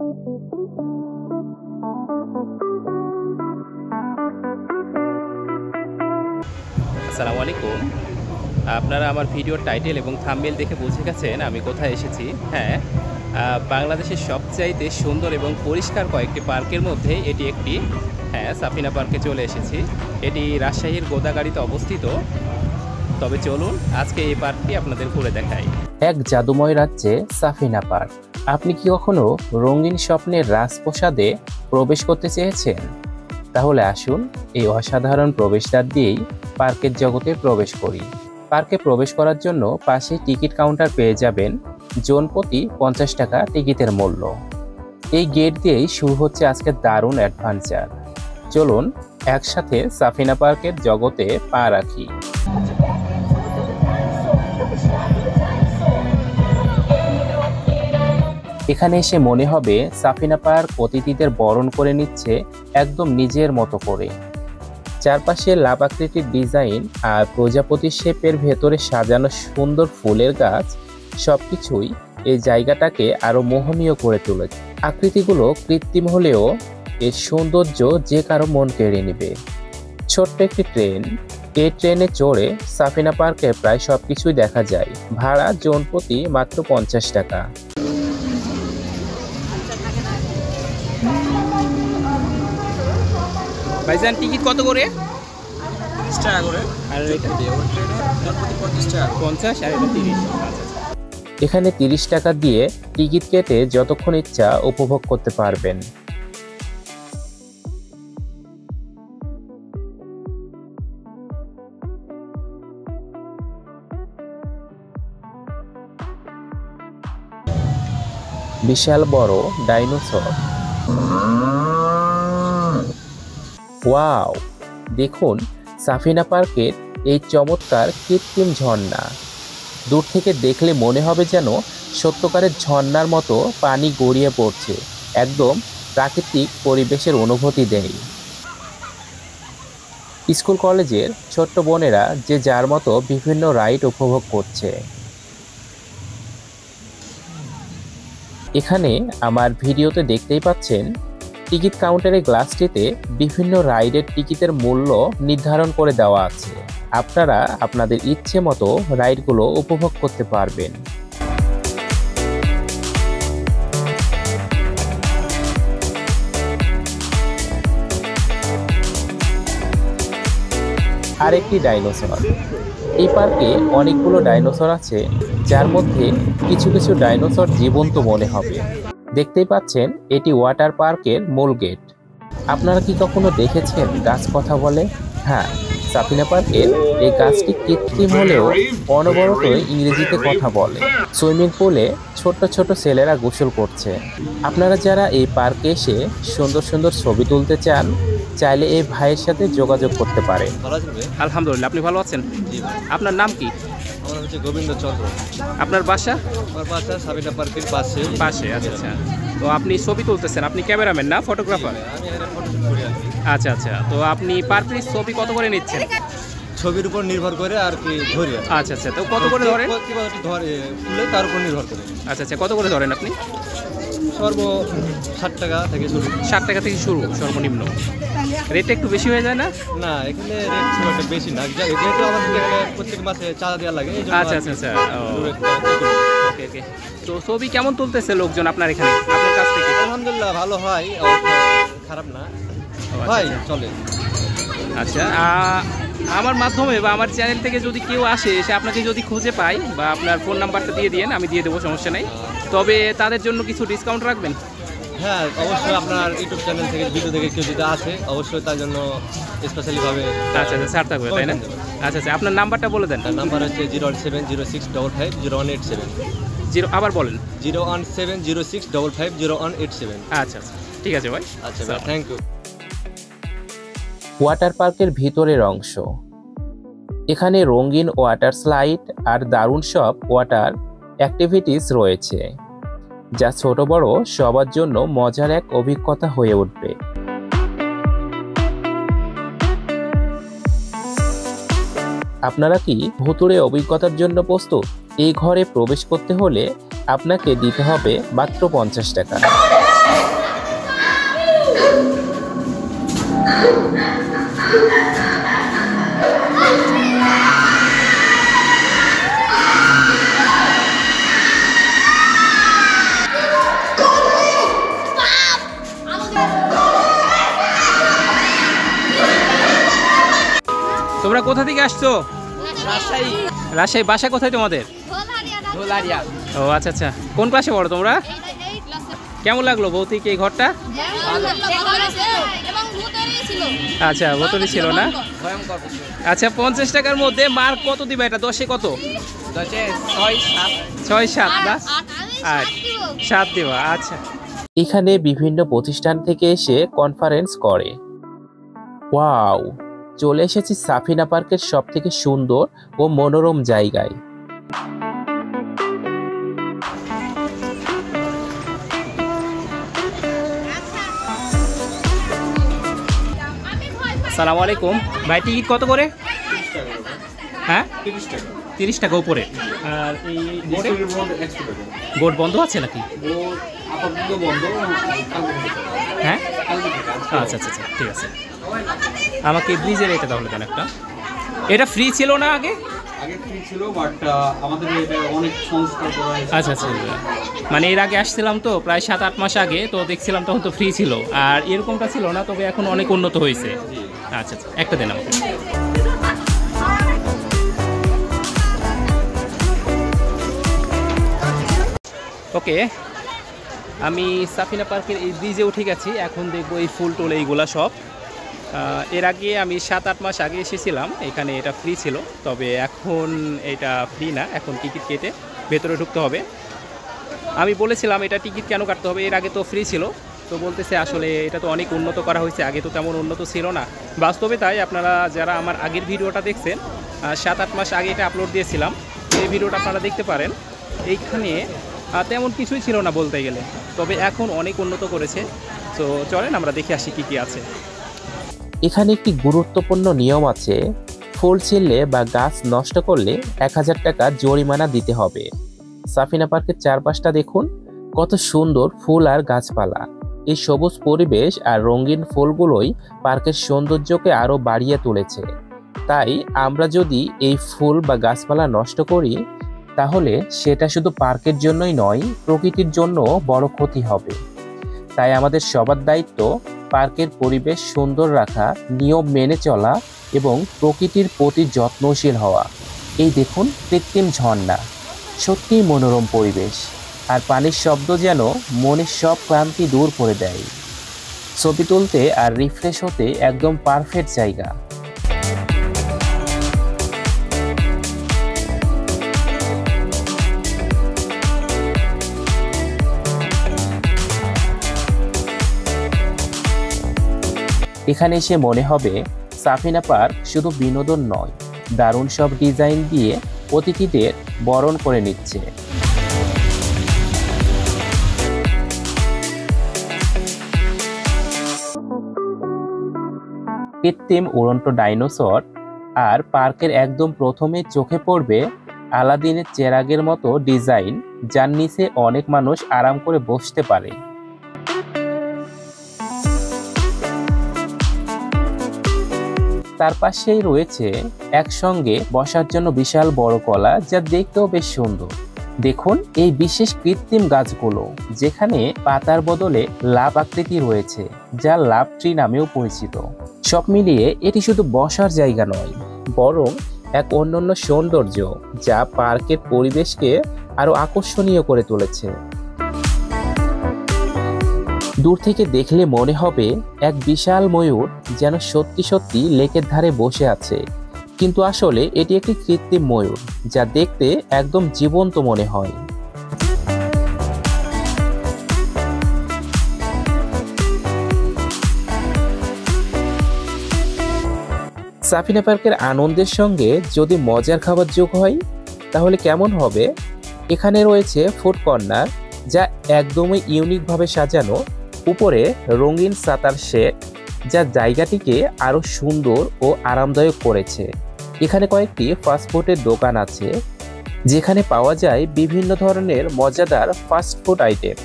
আসসালামু আলাইকুম। আপনারা আমার ভিডিওর টাইটেল এবং থাম্বনেল দেখে বুঝে গেছেন আমি কোথায় এসেছি। হ্যাঁ, বাংলাদেশের সবচাইতে সুন্দর এবং পরিষ্কার কয়েকটি পার্কের মধ্যে এটি একটি। হ্যাঁ, সাফিনা পার্কে চলে এসেছি। এটি রাজশাহীর গোদাগাড়িতে অবস্থিত। তবে চলুন আজকে এই পার্কটি আপনাদের ঘুরে দেখাই। এক জাদুময় রাজ্যে সাফিনা পার্ক। আপনি কি কখনো রঙিন স্বপ্নের রাজপ্রাসাদে প্রবেশ করতে চেয়েছেন? তাহলে আসুন এই অসাধারণ প্রবেশদ্বার দিয়েই পার্কের জগতে প্রবেশ করি। পার্কে প্রবেশ করার জন্য পাশে টিকিট কাউন্টার পেয়ে যাবেন। জন প্রতি 50 টাকা টিকিটের মূল্য। এই গেট দিয়েই শুরু হচ্ছে আজকের দারুণ অ্যাডভেঞ্চার। চলুন একসাথে সাফিনা পার্কের জগতে পা রাখি। এখানে এসে মনে হবে সাফিনা পার্ক অতিথিদের বরণ করে নিচ্ছে একদম নিজের মতো করে। চারপাশে লাভাকৃতির ডিজাইন আর প্রজাপতি শেপের ভেতরে সাজানো সুন্দর ফুলের গাছ সবকিছুই এই জায়গাটাকে আরো মোহনীয় করে তুলেছে। আকৃতিগুলো কৃত্রিম হলেও এর সৌন্দর্য যে কারো মন কেড়ে নেবে। ছোট্ট একটি ট্রেন, এই ট্রেনে চড়ে সাফিনা পার্কে প্রায় সবকিছুই দেখা যায়। ভাড়া জন প্রতি মাত্র 50 টাকা। ভাইজান টিকিট কত করে? 30 টাকা করে। আর এটা প্রতি 50 টাকা। 50 আর এটা 30। এখানে 30 টাকা দিয়ে টিকিট কেটে যতক্ষণ ইচ্ছা উপভোগ করতে পারবেন। বিশাল বড় ডাইনোসর। ওয়াও, দেখুন সাফিনা পার্কের এই চমৎকার কৃত্রিম ঝর্ণা। দূর থেকে দেখলে মনে হবে যেন সত্যকারের ঝর্ণার মতো পানি গড়িয়ে পড়ছে। একদম প্রাকৃতিক পরিবেশের অনুভূতি দেয়। স্কুল কলেজের ছোট্ট বোনেরা যে যার মতো বিভিন্ন রাইড উপভোগ করছে। এখানে আমার ভিডিওতে দেখতেই পাচ্ছেন টিকিট কাউন্টারের গ্লাসটিতে বিভিন্ন রাইডের টিকিটের মূল্য নির্ধারণ করে দেওয়া আছে। আপনারা আপনাদের ইচ্ছে মতো রাইডগুলো উপভোগ করতে পারবেন। আরেকটি ডাইনোসর। এই পার্কে অনেকগুলো ডাইনোসর আছে, যার মধ্যে কিছু কিছু ডাইনোসর জীবন্ত মনে হবে। দেখতেই পাচ্ছেন এটি ওয়াটার পার্কের মূল গেট। আপনারা কি কখনো দেখেছেন গাছ কথা বলে? হ্যাঁ, সাফিনা পার্কের এই গাছটি কৃত্রিম হলেও অনবরত ইংরেজিতে কথা বলে। সুইমিং পুলে ছোট্ট ছোট ছেলেরা গোসল করছে। আপনারা যারা এই পার্কে এসে সুন্দর সুন্দর ছবি তুলতে চান, চাইলে এই ভাইয়ের সাথে যোগাযোগ করতে পারেন। আলহামদুলিল্লাহ, আপনি ভালো আছেন? আপনার নাম কি? আমার হচ্ছে গোবিন্দ চন্দ্র। আপনার বাসা? আমার বাসা সাফিনা পার্কের পাশে। আচ্ছা আচ্ছা। তো আপনি ছবি তুলতেছেন, আপনি ক্যামেরাম্যান না ফটোগ্রাফার? আমি এখানে ফটোশুট করি আর কি। আচ্ছা আচ্ছা। তো আপনি পার পিস ছবি কত করে নিচ্ছেন? ছবির উপর নির্ভর করে আর কি ধরি। আচ্ছা আচ্ছা। তো কত করে ধরেন? ধরে ফুলে তার উপর নির্ভর করে। আচ্ছা আচ্ছা। কত করে ধরেন আপনি? সর্ব 60 টাকা থেকে শুরু। 60 টাকা থেকে শুরু সর্বনিম্ন। রেটটা একটু বেশি হয়ে যায় না? না, এখানে রেট খুব একটা বেশি না, যেহেতু আমাদের এখানে প্রত্যেক মাসে চাঁদা দেওয়া লাগে। আচ্ছা আচ্ছা আচ্ছা। ওকে ওকে। তো ছবি কেমন তুলতেছে লোকজন আপনার এখানে, আপনার কাছ থেকে? আলহামদুলিল্লাহ ভালো হয়, খারাপ না হয়, চলে। আচ্ছা, আমার মাধ্যমে বা আমার চ্যানেল থেকে যদি কেউ আসে, সে আপনাকে যদি খুঁজে পায় বা আপনার ফোন নাম্বারটা দিয়ে দিন, আমি দিয়ে দেবো, সমস্যা নেই। তবে তাদের জন্য কিছু ডিসকাউন্ট রাখবেন? হ্যাঁ, অবশ্যই। আপনার ইউটিউব চ্যানেল থেকে ভিডিও দেখে কেউ যদি আসে, অবশ্যই তার জন্য স্পেশালিভাবে। আচ্ছা আচ্ছা, ছাড় থাকবে, তাই না? আচ্ছা আচ্ছা, আপনার নাম্বারটা বলে দেন। নাম্বার হচ্ছে 01706550187। আবার বলেন। 01706550187। আচ্ছা আচ্ছা, ঠিক আছে ভাই। আচ্ছা ভাই, থ্যাংক ইউ। ওয়াটার পার্কের ভিতরের অংশ। এখানে রঙিন ওয়াটার স্লাইড আর দারুণ সব ওয়াটার অ্যাক্টিভিটিস রয়েছে, যা ছোট বড় সবার জন্য মজার এক অভিজ্ঞতা হয়ে উঠবে। আপনারা কি ভুতুড়ে অভিজ্ঞতার জন্য প্রস্তুত? এই ঘরে প্রবেশ করতে হলে আপনাকে দিতে হবে মাত্র 50 টাকা। তোমরা কোথা থেকে আসছো? রাজশাহী। রাজশাহী। বাসা কোথায় তোমাদের? ধোলারিয়া। ও আচ্ছা আচ্ছা, কোন ক্লাসে পড়ো তোমরা? কেমন লাগলো ভৌতিক এই ঘরটা? আচ্ছা, ভৌতনি ছিল না। ভয়ঙ্কর। আচ্ছা, 50 টাকার মধ্যে মার্ক কত দিবা? এটা 10-এ কত? 10-এ 6-7। 6-7 না? 8 7 দিবা। আচ্ছা, এখানে বিভিন্ন প্রতিষ্ঠান থেকে এসে কনফারেন্স করে। ওয়াও, চলে এসেছি সাফিনা পার্কের সবথেকে সুন্দর ও মনোরম জায়গায়। আসসালামু আলাইকুম ভাই, টিকিট কত করে? হ্যাঁ, 30 টাকা উপরে। আর এই বোর্ড বন্ধ আছে নাকি? হ্যাঁ, আচ্ছা আচ্ছা আচ্ছা, ঠিক আছে। আমাকে ব্রিজের এটা তাহলে দেন একটা। এটা ফ্রি ছিল না আগে? আগে ফ্রি ছিল, বাট আমাদের এটা অনেক সংস্কার করা হয়েছে। আচ্ছা আচ্ছা, মানে এর আগে আসছিলাম তো প্রায় 7-8 মাস আগে, তো দেখছিলাম তখন তো ফ্রি ছিল, আর এরকমটা ছিল না, তবে এখন অনেক উন্নত হয়েছে। আচ্ছা আচ্ছা, একটা দেন আমাকে। ওকে, আমি সাফিনা পার্কের এই ব্রিজে উঠে গেছি। এখন দেখবো এই ফুল টুল এইগুলা সব। এর আগে আমি 7-8 মাস আগে এসেছিলাম, এখানে এটা ফ্রি ছিল, তবে এখন এটা ফ্রি না, এখন টিকিট কেটে ভেতরে ঢুকতে হবে। আমি বলেছিলাম এটা টিকিট কেন কাটতে হবে, এর আগে তো ফ্রি ছিল। তো বলতেছে আসলে এটা তো অনেক উন্নত করা হয়েছে, আগে তো তেমন উন্নত ছিল না। বাস্তবে তাই, আপনারা যারা আমার আগের ভিডিওটা দেখছেন, 7-8 মাস আগে এটা আপলোড দিয়েছিলাম, এই ভিডিওটা আপনারা দেখতে পারেন। এইখানে তেমন কিছুই ছিল না বলতে গেলে, তবে এখন অনেক উন্নত করেছে। তো চলেন আমরা দেখে আসি কী কী আছে। এখানে একটি গুরুত্বপূর্ণ নিয়ম আছে, ফুল ছিঁড়লে বা গাছ নষ্ট করলে 1000 টাকা জরিমানা দিতে হবে। সাফিনা পার্কের চারপাশটা দেখুন, কত সুন্দর ফুল আর গাছপালা। এই সবুজ পরিবেশ আর রঙিন ফুলগুলোই পার্কের সৌন্দর্যকে আরো বাড়িয়ে তুলেছে। তাই আমরা যদি এই ফুল বা গাছপালা নষ্ট করি, তাহলে সেটা শুধু পার্কের জন্যই নয়, প্রকৃতির জন্য বড় ক্ষতি হবে। তাই আমাদের সবার দায়িত্ব পার্কের পরিবেশ সুন্দর রাখা, নিয়ম মেনে চলা এবং প্রকৃতির প্রতি যত্নশীল হওয়া। এই দেখুন কৃত্রিম ঝর্ণা, সত্যিই মনোরম পরিবেশ, আর পানির শব্দ যেন মনের সব ক্লান্তি দূর করে দেয়। ছবি তুলতে আর রিফ্রেশ হতে একদম পারফেক্ট জায়গা। এখানে এসে মনে হবে সাফিনা পার্ক শুধু বিনোদন নয়, দারুণ সব ডিজাইন দিয়ে অতিথিদের বরণ করে নিচ্ছে। কৃত্রিম উড়ন্ত ডাইনোসর, আর পার্কের একদম প্রথমে চোখে পড়বে আলাদিনের চেরাগের মতো ডিজাইন, যার নিচে অনেক মানুষ আরাম করে বসতে পারে। তার পাশেই রয়েছে একসঙ্গে বসার জন্য বিশাল বড় কলা, যা দেখতেও বেশ সুন্দর। দেখুন এই বিশেষ কৃত্রিম গাছগুলো, যেখানে পাতার বদলে লাভ আকৃতি রয়েছে, যা লাভ ট্রি নামেও পরিচিত। সব মিলিয়ে এটি শুধু বসার জায়গা নয়, বরং এক অনন্য সৌন্দর্য, যা পার্কের পরিবেশকে আরো আকর্ষণীয় করে তুলেছে। দূর থেকে দেখলে মনে হবে এক বিশাল ময়ূর যেন সত্যি সত্যি লেকের ধারে বসে আছে, কিন্তু আসলে এটি একটি কৃত্রিম ময়ূর, যা দেখতে একদম জীবন্ত মনে হয়। সাফিনা পার্কের আনন্দের সঙ্গে যদি মজার খাবার যোগ হয়, তাহলে কেমন হবে? এখানে রয়েছে ফুড কর্নার, যা একদমই ইউনিকভাবে সাজানো। উপরে রঙিন ছাতার শেড, যা জায়গাটিকে আরো সুন্দর ও আরামদায়ক করেছে। এখানে কয়েকটি ফাস্টফুডের দোকান আছে, যেখানে পাওয়া যায় বিভিন্ন ধরনের মজাদার ফাস্টফুড আইটেম।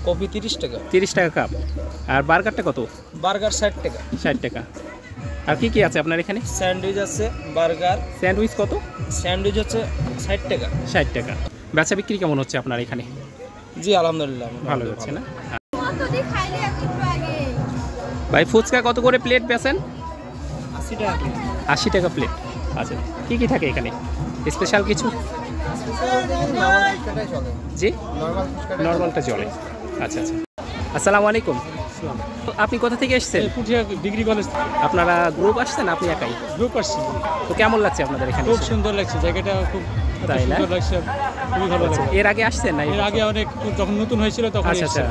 কফি 30 টাকা, 30 টাকা কাপ। আর বার্গারটা কত? বার্গার 60 টাকা। 60 টাকা। আর কি কি আছে আপনার এখানে? স্যান্ডউইচ আছে, বার্গার। স্যান্ডউইচ কত? স্যান্ডউইচ হচ্ছে 60 টাকা। 60 টাকা। বেচা বিক্রি কেমন হচ্ছে আপনার এখানে? জি আলহামদুলিল্লাহ ভালো হচ্ছে না? ভাই ফুচকা কত করে প্লেট বেচেন? 80 টাকা প্লেট। 80 টাকা প্লেট। আচ্ছা, কি কি থাকে এখানে স্পেশাল কিছু? জি, নর্মালটা চলে। আচ্ছা আচ্ছা। আসসালামু আলাইকুম। আপনি কোথা থেকে এসেছেন? Puthia degree college. আপনারা গ্রুপ আসছেন? আপনি একাই? গ্রুপ আসছি। তো কেমন লাগছে আপনাদের এখানে? খুব সুন্দর লাগছে জায়গাটা, খুব তাই না? সুন্দর লাগছে, খুবই ভালো লাগছে। এর আগে আসছেন না? এর আগে অনেক যখন নতুন হয়েছিল তখন আচ্ছা আচ্ছা।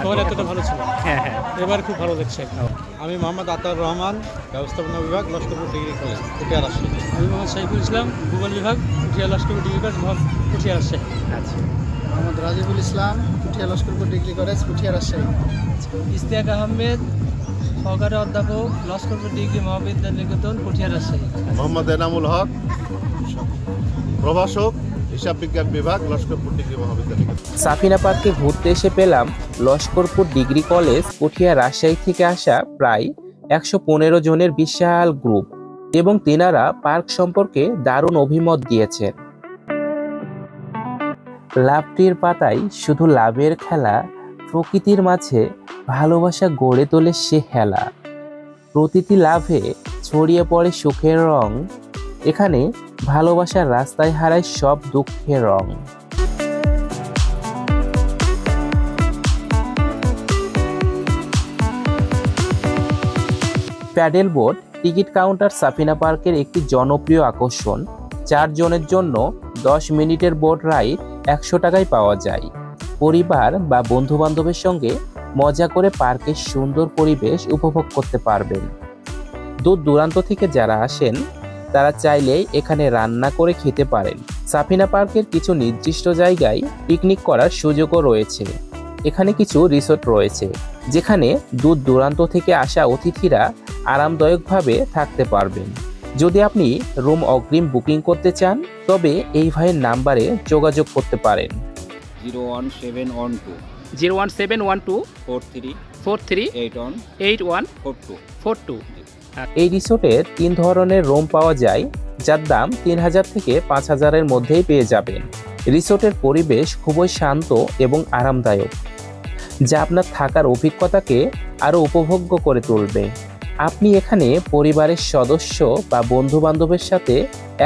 তখন এতটা ভালো ছিল। হ্যাঁ হ্যাঁ। এবার খুব ভালো লাগছে। আমি মোহাম্মদ আতাউর রহমান, ব্যবস্থাপনা বিভাগ, লস্করপুর ডিগ্রি কলেজ, পুঠিয়া রাজশাহী। আমি মোহাম্মদ সাইফুল ইসলাম, ভূগোল বিভাগ, পুঠিয়া লস্করপুর ডিগ্রি কলেজ, পুঠিয়া রাজশাহী। আচ্ছা। মোহাম্মদ রাজিবুল ইসলাম, পুঠিয়া লস্করপুর ডিগ্রি কলেজ, পুঠিয়া রাজশাহী। ইশতিয়াক আহমেদ, সহকারী অধ্যাপক, লস্করপুর ডিগ্রি মহাবিদ্যালয় নিকেতন, পুঠিয়া রাজশাহী। মোহাম্মদ এনামুল হক, প্রভাষক, হিসাব বিজ্ঞান বিভাগ, লস্করপুর ডিগ্রি মহাবিদ্যালয়। সাফিনা পার্কে ঘুরতে এসে পেলাম লস্করপুর ডিগ্রি কলেজ পুঠিয়া রাজশাহী থেকে আসা প্রায় 115 জনের বিশাল গ্রুপ, এবং তেনারা পার্ক সম্পর্কে দারুণ অভিমত দিয়েছেন। লাভটির পাতায় শুধু লাভের খেলা, প্রকৃতির মাঝে ভালোবাসা গড়ে তোলে সে হেলা। প্রতিটি লাভে ছড়িয়ে পড়ে সুখের রং, এখানে ভালোবাসার রাস্তায় হারায় সব দুঃখের রং। Paddle boat ticket counter Safina পার্কের একটি জনপ্রিয় আকর্ষণ। 4 জনের জন্য 10 মিনিটের বোট রাইড 100 টাকায় পাওয়া যায়। পরিবার বা বন্ধু বান্ধবের সঙ্গে মজা করে পার্কের সুন্দর পরিবেশ উপভোগ করতে পারবেন। দূর দূরান্ত থেকে যারা আসেন তারা চাইলেই এখানে রান্না করে খেতে পারেন। সাফিনা পার্কের কিছু নির্দিষ্ট জায়গায় পিকনিক করার সুযোগও রয়েছে। এখানে কিছু রিসোর্ট রয়েছে যেখানে দূর দূরান্ত থেকে আসা অতিথিরা আরামদায়কভাবে থাকতে পারবেন। যদি আপনি রুম অগ্রিম বুকিং করতে চান তবে এই ভাইয়ের নাম্বারে যোগাযোগ করতে পারেন। 01712 01712 43 43 81 81 42। 42। এই রিসোর্টে 3 ধরনের রুম পাওয়া যায়, যার দাম 3000 থেকে 5000-এর মধ্যেই পেয়ে যাবেন। রিসোর্টের পরিবেশ খুবই শান্ত এবং আরামদায়ক, যা আপনার থাকার অভিজ্ঞতাকে আরও উপভোগ্য করে তুলবে। আপনি এখানে পরিবারের সদস্য বা বন্ধু বান্ধবের সাথে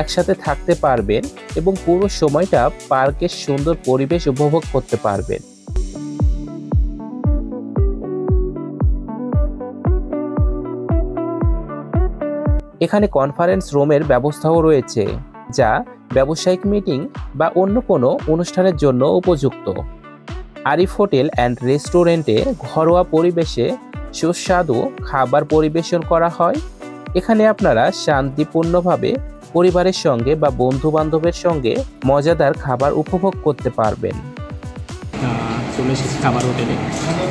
একসাথে থাকতে পারবেন এবং পুরো সময়টা পার্কের সুন্দর পরিবেশ উপভোগ করতে পারবেন। এখানে কনফারেন্স রুমের ব্যবস্থাও রয়েছে, যা ব্যবসায়িক মিটিং বা অন্য কোনো অনুষ্ঠানের জন্য উপযুক্ত। আরিফ হোটেল অ্যান্ড রেস্টুরেন্টে ঘরোয়া পরিবেশে সুস্বাদু খাবার পরিবেশন করা হয়। এখানে আপনারা শান্তিপূর্ণভাবে পরিবারের সঙ্গে বা বন্ধু বান্ধবের সঙ্গে মজাদার খাবার উপভোগ করতে পারবেন। চলে এসেছি খাবার হোটেলে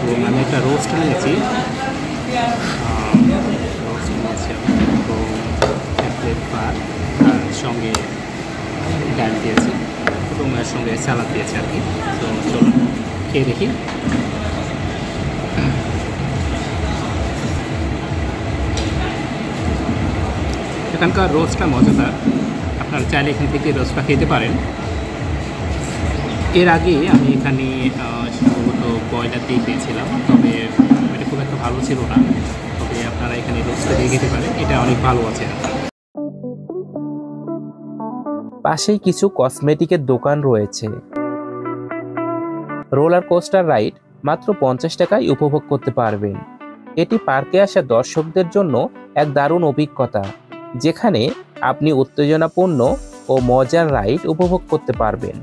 এবং আমি একটা রোস্ট নিয়েছি। রোস্ট নিয়েছি তো এক প্লেট ভাত, আর সঙ্গে ডাল দিয়েছি এবং এর সঙ্গে স্যালাড দিয়েছি আর কি। তো চলুন খেয়ে দেখি। এখানকার রোস্টটা মজাদার, আপনারা চাইলে এখান থেকে রোস্টটা খেতে পারেন। এর আগে আমি এখানে সম্ভবত ব্রয়লার দিয়ে খেয়েছিলাম, তবে এটা খুব একটা ভালো ছিল না। তবে আপনারা এখানে রোস্টটা দিয়ে খেতে পারেন, এটা অনেক ভালো আছে। পাশেই কিছু কসমেটিকের দোকান রয়েছে। রোলার কোস্টার রাইড মাত্র 50 টাকায় উপভোগ করতে পারবেন। এটি পার্কে আসা দর্শকদের জন্য এক দারুণ অভিজ্ঞতা, যেখানে আপনি উত্তেজনাপূর্ণ ও মজার রাইড উপভোগ করতে পারবেন।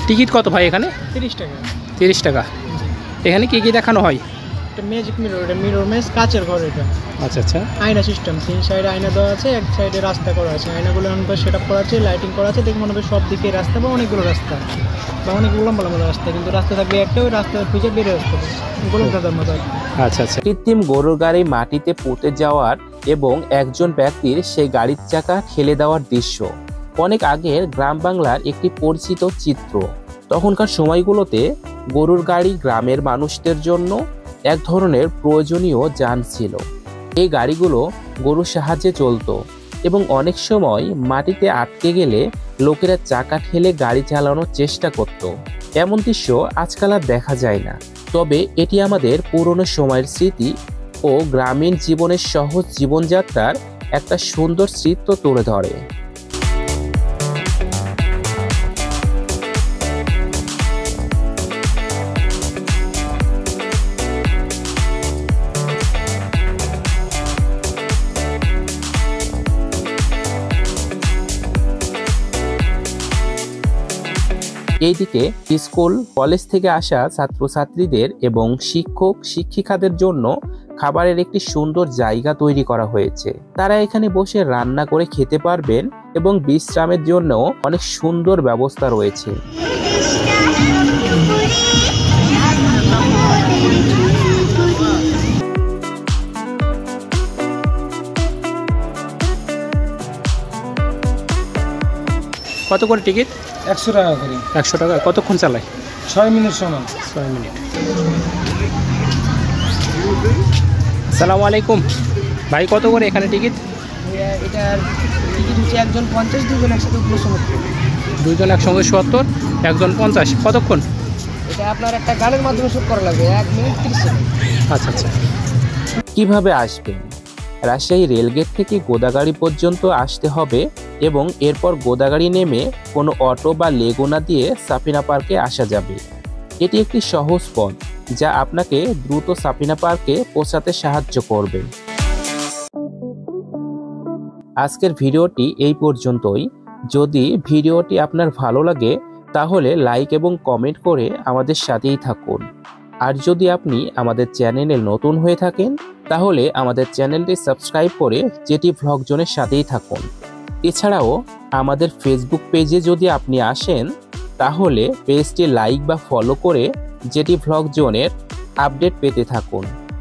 টিকিট কত ভাই এখানে? 30 টাকা। 30 টাকা। এখানে কি কি দেখানো হয়? এটা ম্যাজিক মিরর, এটা মিরর মেজ, কাচের ঘর। এটা আচ্ছা আচ্ছা। আয়না সিস্টেম, 3 সাইডে আয়না দেওয়া আছে, এক সাইডে রাস্তা করা আছে। আয়নাগুলো অনেকবার সেট আপ করা আছে, লাইটিং করা আছে, দেখে মনে হবে সব দিকে রাস্তা বা অনেকগুলো রাস্তা বা অনেকগুলো লম্বা লম্বা রাস্তা, কিন্তু রাস্তা থাকবে একটা, ওই রাস্তা খুঁজে বেরিয়ে আসতে হবে গোলক দাদার মতো। আচ্ছা আচ্ছা। কৃত্রিম গরুর গাড়ি মাটিতে পুঁতে যাওয়ার এবং একজন ব্যক্তির সেই গাড়ির চাকা ঠেলে দেওয়ার দৃশ্য অনেক আগের গ্রাম বাংলার একটি পরিচিত চিত্র। তখনকার সময়গুলোতে গরুর গাড়ি গ্রামের মানুষদের জন্য এক ধরনের প্রয়োজনীয় যান ছিল। এই গাড়িগুলো গরুর সাহায্যে চলত এবং অনেক সময় মাটিতে আটকে গেলে লোকেরা চাকা ঠেলে গাড়ি চালানোর চেষ্টা করত। এমন দৃশ্য আজকাল আর দেখা যায় না, তবে এটি আমাদের পুরনো সময়ের স্মৃতি ও গ্রামীণ জীবনের সহজ জীবনযাত্রার একটা সুন্দর চিত্র তুলে ধরে। এইদিকে স্কুল কলেজ থেকে আসা ছাত্রছাত্রীদের এবং শিক্ষক শিক্ষিকাদের জন্য খাবারের একটি সুন্দর জায়গা তৈরি করা হয়েছে। তারা এখানে বসে রান্না করে খেতে পারবেন এবং বিশ্রামের জন্য অনেক সুন্দর ব্যবস্থা রয়েছে। কত করে টিকিট? 100 টাকা করে। 100 টাকা। কতক্ষণ চালায়? 6 মিনিট সময়। 6 মিনিট। আসসালামু আলাইকুম ভাই, কত করে এখানে টিকিট? এটার টিকিট হচ্ছে একজন 50, দুজন একসাথে 70। দুজন একসঙ্গে 70, একজন 50। কতক্ষণ? এটা আপনার একটা গানের মাধ্যমে শুট করা লাগবে, 1 মিনিট 30 সেকেন্ড। আচ্ছা আচ্ছা। কিভাবে আসবেন? রাজশাহী রেলগেট থেকে গোদাগাড়ি পর্যন্ত আসতে হবে এবং এরপর গোদাগাড়ি নেমে কোনো অটো বা লেগুনা দিয়ে সাফিনা পার্কে আসা যাবে। এটি একটি সহজ পথ যা আপনাকে দ্রুত সাফিনা পার্কে পৌঁছাতে সাহায্য করবে। আজকের ভিডিওটি এই পর্যন্তই। যদি ভিডিওটি আপনার ভালো লাগে তাহলে লাইক এবং কমেন্ট করে আমাদের সাথেই থাকুন। আর যদি আপনি আমাদের চ্যানেলে নতুন হয়ে থাকেন তাহলে আমাদের চ্যানেলটি সাবস্ক্রাইব করে জেটি ভ্লগ জোনের সাথেই থাকুন। এছাড়াও আমাদের ফেসবুক পেজে যদি আপনি আসেন তাহলে পেজটি লাইক বা ফলো করে জেটি ভ্লগ জোনের আপডেট পেতে থাকুন।